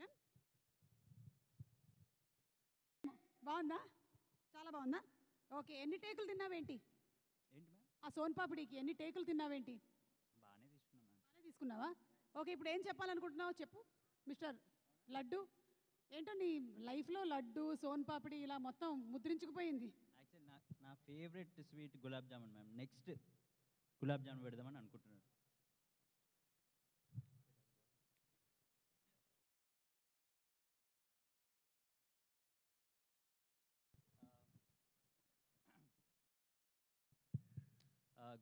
Action. బాగుందా? చాలా బాగుందా? ఓకే, ఎన్ని టేకులు తిన్నావేంటి? ఆ సోన్ పాపిడికి ఎన్ని టేకులు తిన్నావేంటి? బాగానే తీసుకున్నావా? ఓకే, ఇప్పుడు ఏం చెప్పాలనుకుంటున్నావు చెప్పు మిస్టర్ లడ్డు. ఏంటో నీ లైఫ్లో లడ్డు సోన్ పాపిడి ఇలా మొత్తం ముద్రించుకుపోయింది. యాక్చువల్లీ నా favourite sweet gulab jamun ma'am. Next gulab jamun పెడదామని అనుకుంటున్నాను.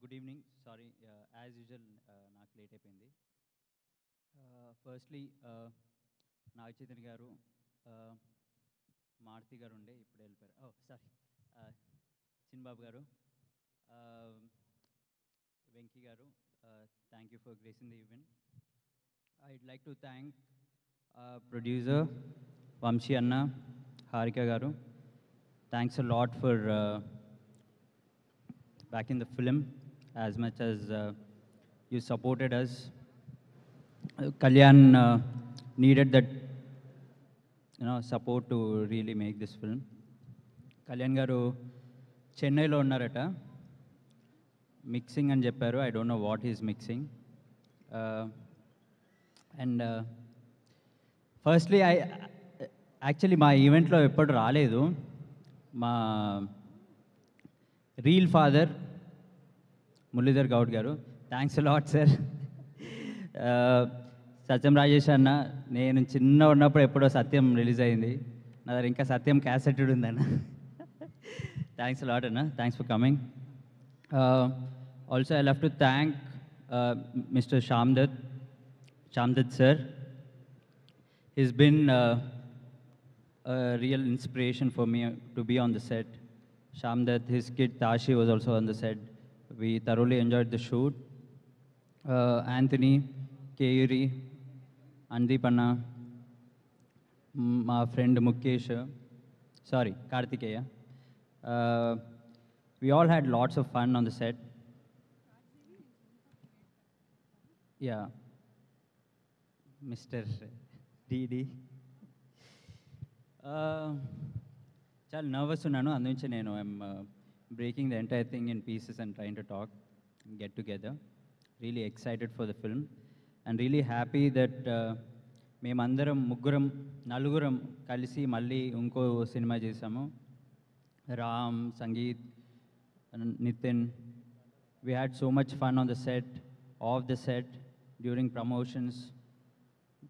Good evening. Sorry, as usual నాకు లేట్ అయిపోయింది. ఫస్ట్లీ నాగ చైతన్య గారు, మారుతి గారు ఉండే ఇప్పుడు వెళ్ళిపోయారు. సారీ, చిన్బాబు గారు, వెంకీ గారు, thank you for gracing the event. I'd like to thank producer Vamsi అన్న, హారిక గారు. Thanks a lot for back in the film as much as you supported us. Kalyan needed that support to really make this film. Kalyan garu Chennai lo unnarata, mixing అని చెప్పారు. I don't know what he's mixing. And firstly, I actually మా ఈవెంట్లో ఎప్పుడు రాలేదు. మా reel father Muralidhar Goud గారు, thanks lot sir. సత్యం రాజేష్ అన్న, నేను చిన్న ఉన్నప్పుడు ఎప్పుడో సత్యం రిలీజ్ అయింది, నా దగ్గర ఇంకా సత్యం క్యాసెటెడ్ ఉందన్న. థ్యాంక్స్ లాట్ అన్న, thanks for coming. Also I love to thank mister Shyam Dutt sir. He's been a real inspiration for me to be on the set. Shamdat, his kid Tashi was also on the set. We thoroughly enjoyed the shoot. Anthony, Keiri, Andeep Anna, my friend Mukesh, Kartikeya. We all had lots of fun on the set. Yeah, Mr. DD. చాలా nervous ఉన్నాను, అందుంచి నేను I'm breaking the entire thing in pieces and trying to talk get together. Really excited for the film and really happy that మేమందరం నలుగురం కలిసి మళ్ళీ ఇంకో cinema చేసాము. Ram, Sangeeth, Nithin, we had so much fun on the set, off the set, during promotions,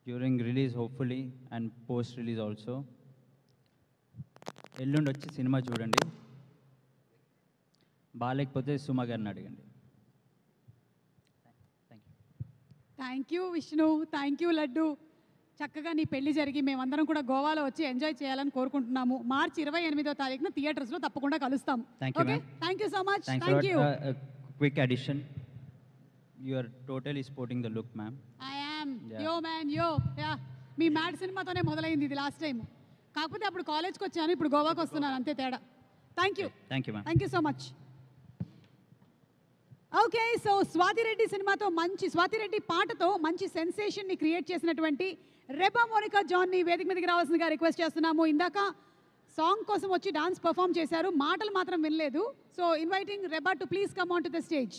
during release hopefully and post release also. ఎల్లుండి వచ్చి cinema చూడండి, బాగాలేకపోతే సుమ గారిని అడగండి. Thank you Vishnu, thank you laddu. చక్కగా నీ పెళ్లి జరిగి మేమందరం కూడా గోవాలో వచ్చి ఎంజాయ్ చేయాలని కోరుకుంటున్నాము. మార్చి 28వ తారీఖున థియేటర్స్లో తప్పకుండా కలుస్తాం. Thank you so much. Thank you. Quick addition, you are totally sporting the look ma'am. I am yo man yo. Yeah, మీ మ్యాడ్ సినిమాతోనే మొదలైంది ఇది లాస్ట్ టైం, కాకపోతే అప్పుడు కాలేజ్కి వచ్చాను, ఇప్పుడు గోవాకి వస్తున్నాను, అంతే తేడా. Thank you so much. Okay, so Swathi Reddy సినిమాతో స్వాతిరెడ్డి పాటతో మంచి సెన్సేషన్ని క్రియేట్ చేసినటువంటి రెబా మోనికా జాన్ని వేదిక మీదకి రావాల్సిందిగా రిక్వెస్ట్ చేస్తున్నాము. ఇందాక సాంగ్ కోసం వచ్చి డాన్స్ పర్ఫామ్ చేశారు, మాటలు మాత్రం వినలేదు. So inviting Reba to please come on to the stage.